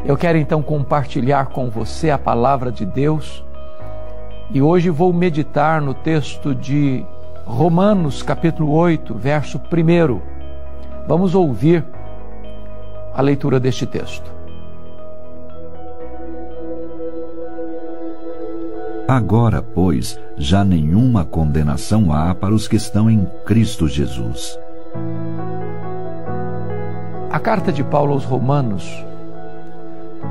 Eu quero então compartilhar com você a palavra de Deus e hoje vou meditar no texto de Romanos, capítulo 8, verso 1. Vamos ouvir a leitura deste texto. Agora, pois, já nenhuma condenação há para os que estão em Cristo Jesus. A carta de Paulo aos Romanos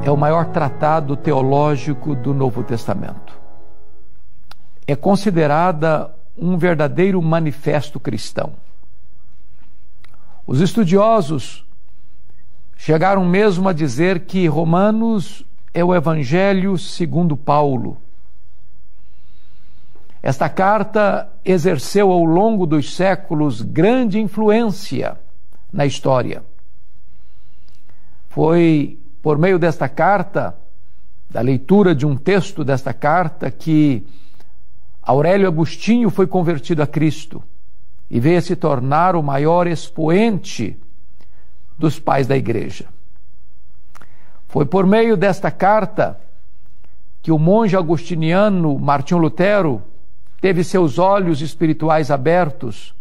é o maior tratado teológico do Novo Testamento. É considerada um verdadeiro manifesto cristão. Os estudiosos chegaram mesmo a dizer que Romanos é o Evangelho segundo Paulo. Esta carta exerceu ao longo dos séculos grande influência na história. Foi por meio desta carta, da leitura de um texto desta carta, que Aurélio Agostinho foi convertido a Cristo e veio a se tornar o maior expoente dos pais da igreja. Foi por meio desta carta que o monge agostiniano Martinho Lutero teve seus olhos espirituais abertos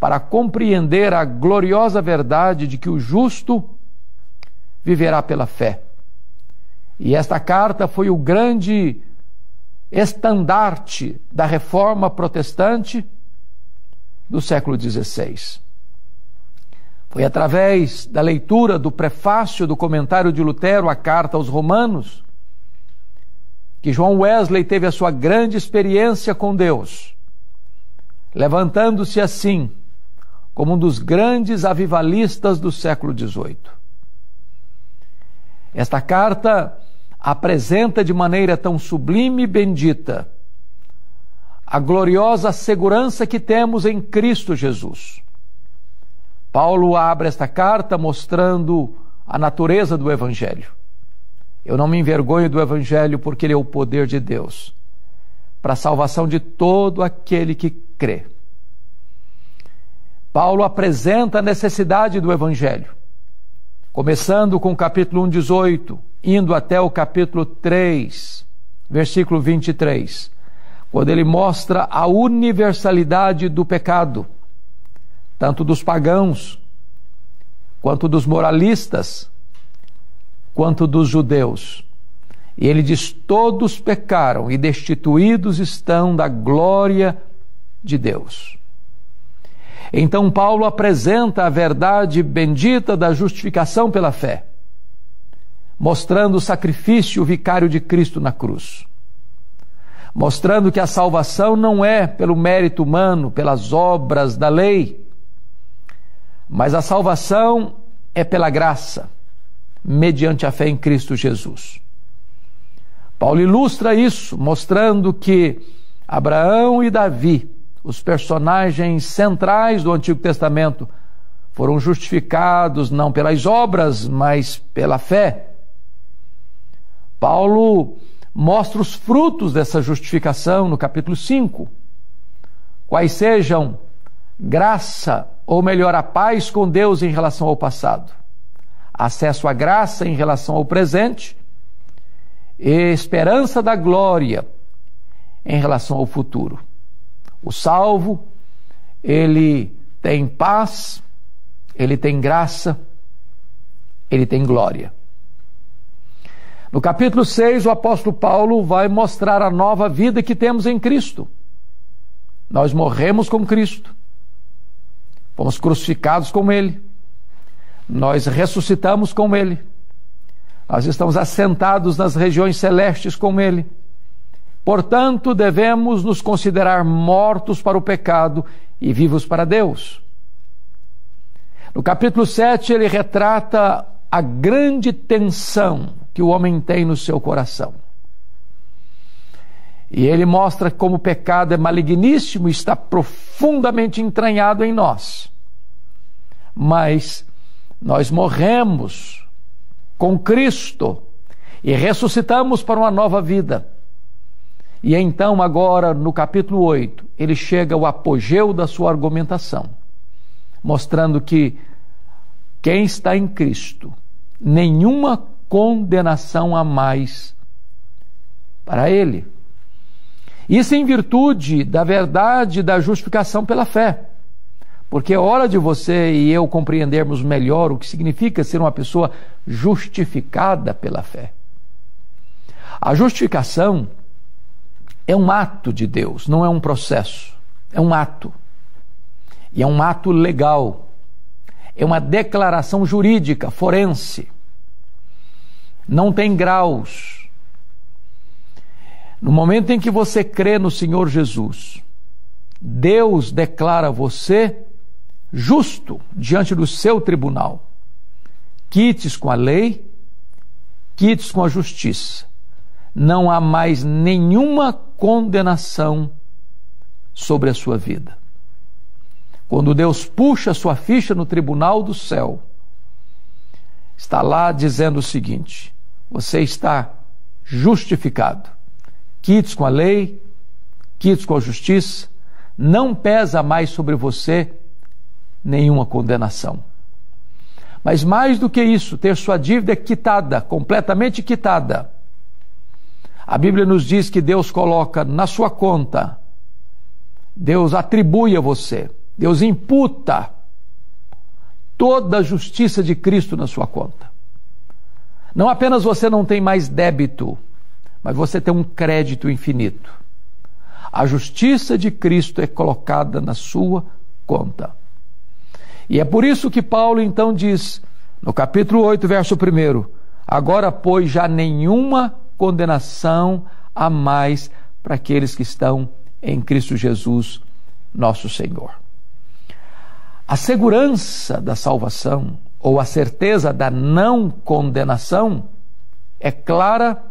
para compreender a gloriosa verdade de que o justo viverá pela fé. E esta carta foi o grande estandarte da reforma protestante do século XVI. Foi através da leitura do prefácio do comentário de Lutero à carta aos Romanos que João Wesley teve a sua grande experiência com Deus, levantando-se assim como um dos grandes avivalistas do século XVIII. Esta carta apresenta de maneira tão sublime e bendita a gloriosa segurança que temos em Cristo Jesus. Paulo abre esta carta mostrando a natureza do Evangelho. Eu não me envergonho do Evangelho porque ele é o poder de Deus para a salvação de todo aquele que crê. Paulo apresenta a necessidade do Evangelho, começando com o capítulo 1, 18, indo até o capítulo 3, versículo 23, quando ele mostra a universalidade do pecado, tanto dos pagãos, quanto dos moralistas, quanto dos judeus. E ele diz: todos pecaram e destituídos estão da glória de Deus. Então Paulo apresenta a verdade bendita da justificação pela fé, mostrando o sacrifício vicário de Cristo na cruz, mostrando que a salvação não é pelo mérito humano, pelas obras da lei, mas a salvação é pela graça, mediante a fé em Cristo Jesus. Paulo ilustra isso, mostrando que Abraão e Davi, os personagens centrais do Antigo Testamento, foram justificados não pelas obras, mas pela fé. Paulo mostra os frutos dessa justificação no capítulo 5, quais sejam graça, ou melhor, a paz com Deus em relação ao passado, acesso à graça em relação ao presente e esperança da glória em relação ao futuro. O salvo, ele tem paz, ele tem graça, ele tem glória. No capítulo 6, o apóstolo Paulo vai mostrar a nova vida que temos em Cristo. Nós morremos com Cristo, fomos crucificados com Ele, nós ressuscitamos com Ele, nós estamos assentados nas regiões celestes com Ele. Portanto, devemos nos considerar mortos para o pecado e vivos para Deus. No capítulo 7, ele retrata a grande tensão que o homem tem no seu coração. E ele mostra como o pecado é maligníssimo e está profundamente entranhado em nós. Mas nós morremos com Cristo e ressuscitamos para uma nova vida. E então, agora, no capítulo 8, ele chega ao apogeu da sua argumentação, mostrando que quem está em Cristo, nenhuma condenação há mais para ele. Isso em virtude da verdade da justificação pela fé. Porque é hora de você e eu compreendermos melhor o que significa ser uma pessoa justificada pela fé. A justificação é um ato de Deus, não é um processo. É um ato. E é um ato legal. É uma declaração jurídica, forense. Não tem graus. No momento em que você crê no Senhor Jesus, Deus declara você justo diante do seu tribunal. Quites com a lei, quites com a justiça. Não há mais nenhuma condenação sobre a sua vida. Quando Deus puxa a sua ficha no tribunal do céu, está lá dizendo o seguinte: você está justificado. Quites com a lei, quites com a justiça, não pesa mais sobre você nenhuma condenação. Mas mais do que isso, ter sua dívida quitada, completamente quitada. A Bíblia nos diz que Deus coloca na sua conta, Deus atribui a você, Deus imputa toda a justiça de Cristo na sua conta. Não apenas você não tem mais débito, mas você tem um crédito infinito. A justiça de Cristo é colocada na sua conta. E é por isso que Paulo então diz, no capítulo 8, verso 1, agora, pois, já nenhuma condenação há mais para aqueles que estão em Cristo Jesus, nosso Senhor. A segurança da salvação, ou a certeza da não condenação, é clara,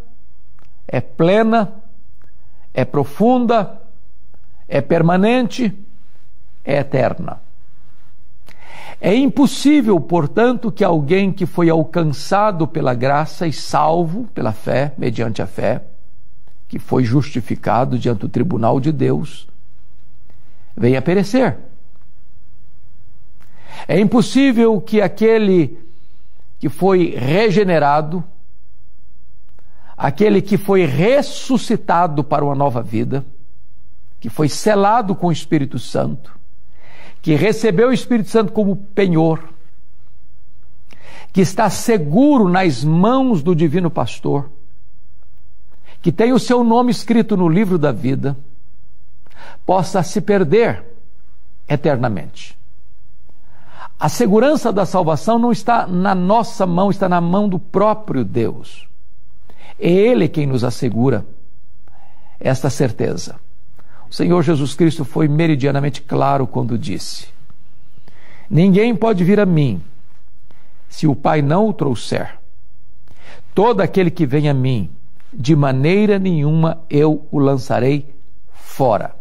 é plena, é profunda, é permanente, é eterna. É impossível, portanto, que alguém que foi alcançado pela graça e salvo pela fé, mediante a fé, que foi justificado diante do tribunal de Deus, venha a perecer. É impossível que aquele que foi regenerado, aquele que foi ressuscitado para uma nova vida, que foi selado com o Espírito Santo, que recebeu o Espírito Santo como penhor, que está seguro nas mãos do Divino Pastor, que tem o seu nome escrito no livro da vida, possa se perder eternamente. A segurança da salvação não está na nossa mão, está na mão do próprio Deus. É Ele quem nos assegura esta certeza. O Senhor Jesus Cristo foi meridianamente claro quando disse: ninguém pode vir a mim se o Pai não o trouxer. Todo aquele que vem a mim, de maneira nenhuma eu o lançarei fora.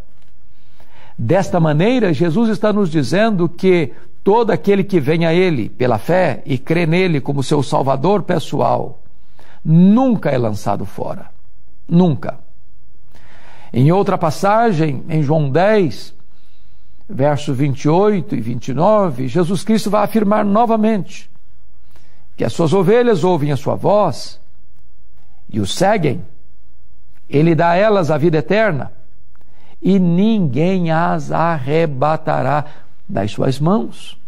Desta maneira, Jesus está nos dizendo que todo aquele que vem a Ele pela fé e crê nele como seu Salvador pessoal, nunca é lançado fora. Nunca. Em outra passagem, em João 10, versos 28 e 29, Jesus Cristo vai afirmar novamente que as suas ovelhas ouvem a sua voz e o seguem. Ele dá a elas a vida eterna e ninguém as arrebatará das suas mãos.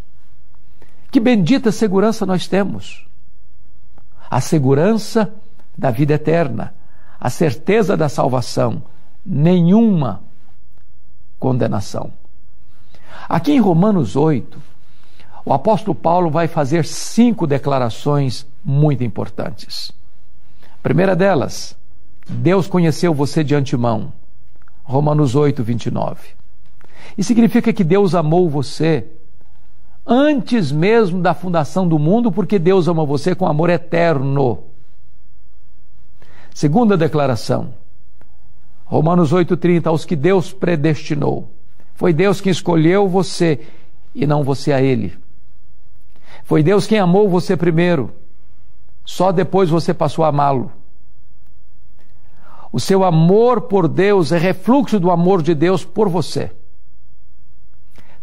Que bendita segurança nós temos! A segurança da vida eterna, a certeza da salvação, nenhuma condenação. Aqui em Romanos 8, o apóstolo Paulo vai fazer 5 declarações muito importantes. A primeira delas, Deus conheceu você de antemão. Romanos 8, 29. Isso significa que Deus amou você antes mesmo da fundação do mundo, porque Deus ama você com amor eterno. Segunda declaração, Romanos 8,30, aos que Deus predestinou. Foi Deus quem escolheu você e não você a Ele. Foi Deus quem amou você primeiro, só depois você passou a amá-lo. O seu amor por Deus é refluxo do amor de Deus por você.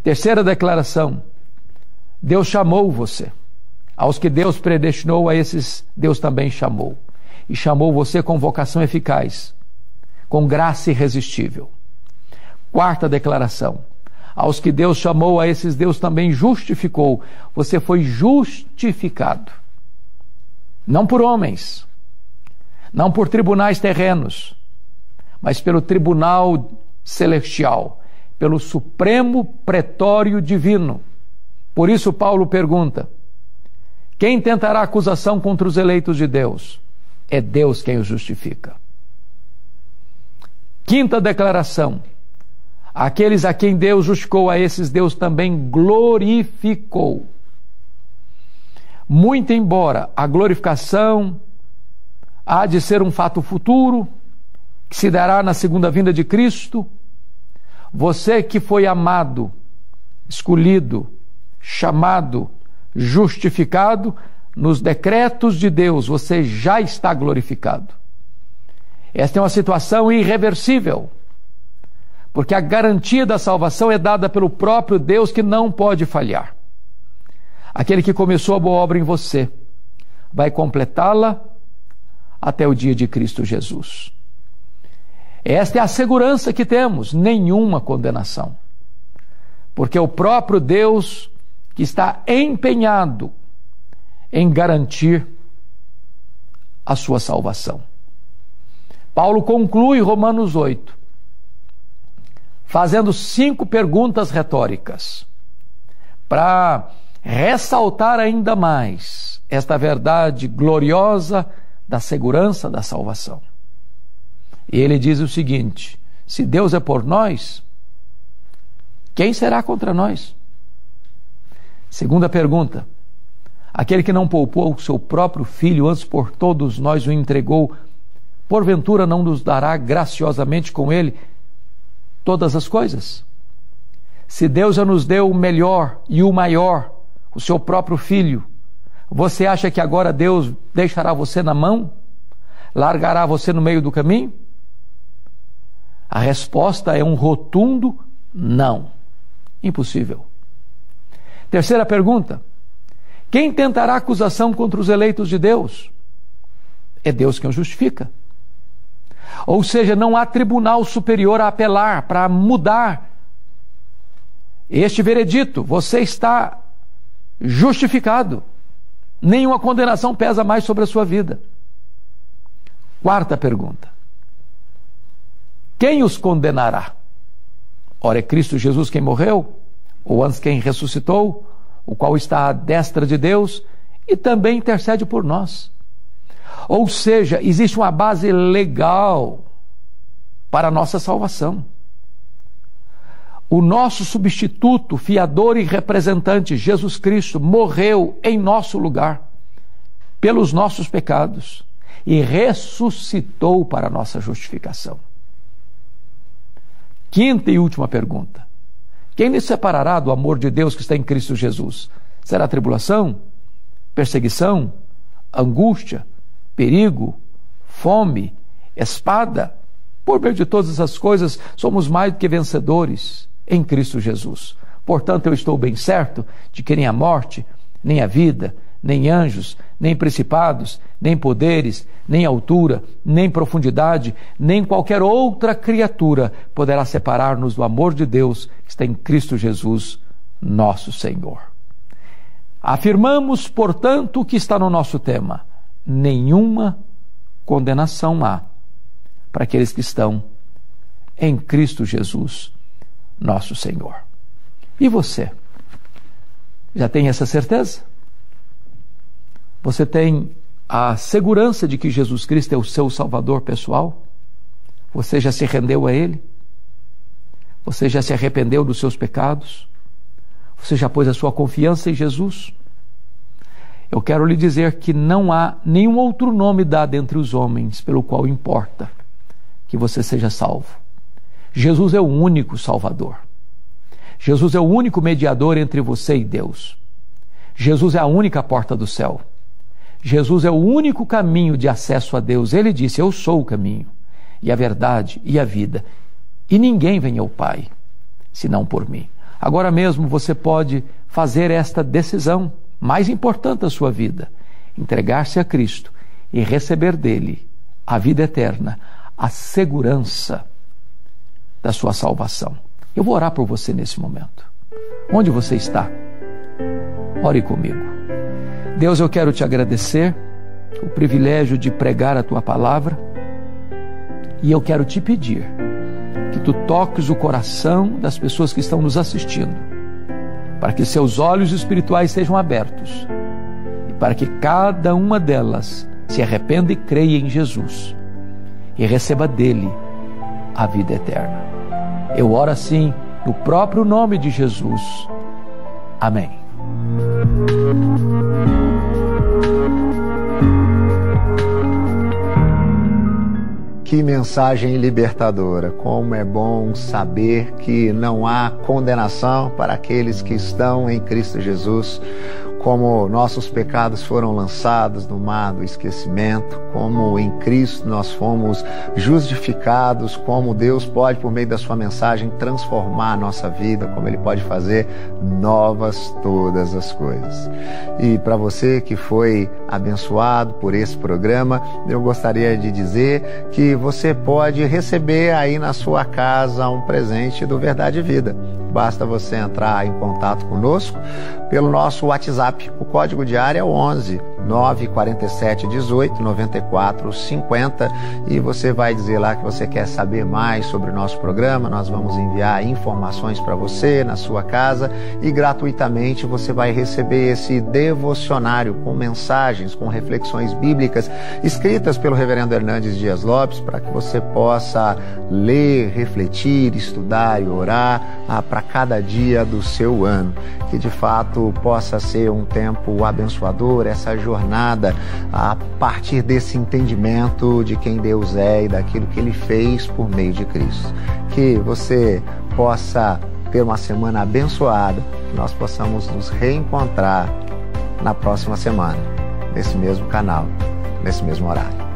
Terceira declaração: Deus chamou você. Aos que Deus predestinou, a esses Deus também chamou. E chamou você com vocação eficaz, com graça irresistível. Quarta declaração: aos que Deus chamou, a esses Deus também justificou. Você foi justificado. Não por homens, não por tribunais terrenos, mas pelo tribunal celestial, pelo supremo pretório divino. Por isso Paulo pergunta: quem tentará acusação contra os eleitos de Deus? É Deus quem os justifica. Quinta declaração: aqueles a quem Deus justificou, a esses Deus também glorificou. Muito embora a glorificação há de ser um fato futuro, que se dará na segunda vinda de Cristo, você que foi amado, escolhido, chamado, justificado, nos decretos de Deus, você já está glorificado. Esta é uma situação irreversível, porque a garantia da salvação é dada pelo próprio Deus, que não pode falhar. Aquele que começou a boa obra em você vai completá-la até o dia de Cristo Jesus. Esta é a segurança que temos: nenhuma condenação. Porque é o próprio Deus que está empenhado em garantir a sua salvação. Paulo conclui Romanos 8, fazendo 5 perguntas retóricas, para ressaltar ainda mais esta verdade gloriosa da segurança da salvação. E ele diz o seguinte: se Deus é por nós, quem será contra nós? Segunda pergunta: aquele que não poupou o seu próprio filho, antes por todos nós o entregou, porventura não nos dará graciosamente com ele todas as coisas? Se Deus já nos deu o melhor e o maior, o seu próprio filho, você acha que agora Deus deixará você na mão? Largará você no meio do caminho? A resposta é um rotundo não. Impossível. Terceira pergunta: quem tentará acusação contra os eleitos de Deus? É Deus quem os justifica. Ou seja, não há tribunal superior a apelar para mudar este veredito. Você está justificado. Nenhuma condenação pesa mais sobre a sua vida. Quarta pergunta: quem os condenará? Ora, é Cristo Jesus quem morreu, ou antes quem ressuscitou, o qual está à destra de Deus e também intercede por nós. Ou seja, existe uma base legal para a nossa salvação. O nosso substituto, fiador e representante, Jesus Cristo, morreu em nosso lugar, pelos nossos pecados, e ressuscitou para a nossa justificação. Quinta e última pergunta: quem nos separará do amor de Deus que está em Cristo Jesus? Será tribulação, perseguição, angústia, perigo, fome, espada? Por meio de todas essas coisas, somos mais do que vencedores em Cristo Jesus. Portanto, eu estou bem certo de que nem a morte, nem a vida, nem anjos, nem principados, nem poderes, nem altura, nem profundidade, nem qualquer outra criatura poderá separar-nos do amor de Deus que está em Cristo Jesus, nosso Senhor. Afirmamos, portanto, o que está no nosso tema: nenhuma condenação há para aqueles que estão em Cristo Jesus, nosso Senhor. E você? Já tem essa certeza? Você tem a segurança de que Jesus Cristo é o seu Salvador pessoal? Você já se rendeu a Ele? Você já se arrependeu dos seus pecados? Você já pôs a sua confiança em Jesus? Eu quero lhe dizer que não há nenhum outro nome dado entre os homens pelo qual importa que você seja salvo. Jesus é o único Salvador. Jesus é o único mediador entre você e Deus. Jesus é a única porta do céu. Jesus é o único caminho de acesso a Deus. Ele disse: eu sou o caminho, e a verdade e a vida. E ninguém vem ao Pai, senão por mim. Agora mesmo você pode fazer esta decisão mais importante da sua vida: entregar-se a Cristo e receber dele a vida eterna, a segurança da sua salvação. Eu vou orar por você nesse momento. Onde você está? Ore comigo. Deus, eu quero te agradecer o privilégio de pregar a tua palavra, e eu quero te pedir que tu toques o coração das pessoas que estão nos assistindo, para que seus olhos espirituais sejam abertos e para que cada uma delas se arrependa e creia em Jesus e receba dele a vida eterna. Eu oro assim no próprio nome de Jesus. Amém. Que mensagem libertadora! Como é bom saber que não há condenação para aqueles que estão em Cristo Jesus. Como nossos pecados foram lançados no mar do esquecimento, como em Cristo nós fomos justificados, como Deus pode, por meio da sua mensagem, transformar a nossa vida, como Ele pode fazer novas todas as coisas. E para você que foi abençoado por esse programa, eu gostaria de dizer que você pode receber aí na sua casa um presente do Verdade e Vida. Basta você entrar em contato conosco pelo nosso WhatsApp. O código de área é o 11 947 18 94 50 e você vai dizer lá que você quer saber mais sobre o nosso programa. Nós vamos enviar informações para você na sua casa e gratuitamente você vai receber esse devocionário com mensagens, com reflexões bíblicas escritas pelo reverendo Hernandes Dias Lopes, para que você possa ler, refletir, estudar e orar para cada dia do seu ano. Que de fato possa ser um tempo abençoador, essa jornada a partir desse entendimento de quem Deus é e daquilo que Ele fez por meio de Cristo. Que você possa ter uma semana abençoada, que nós possamos nos reencontrar na próxima semana, nesse mesmo canal, nesse mesmo horário.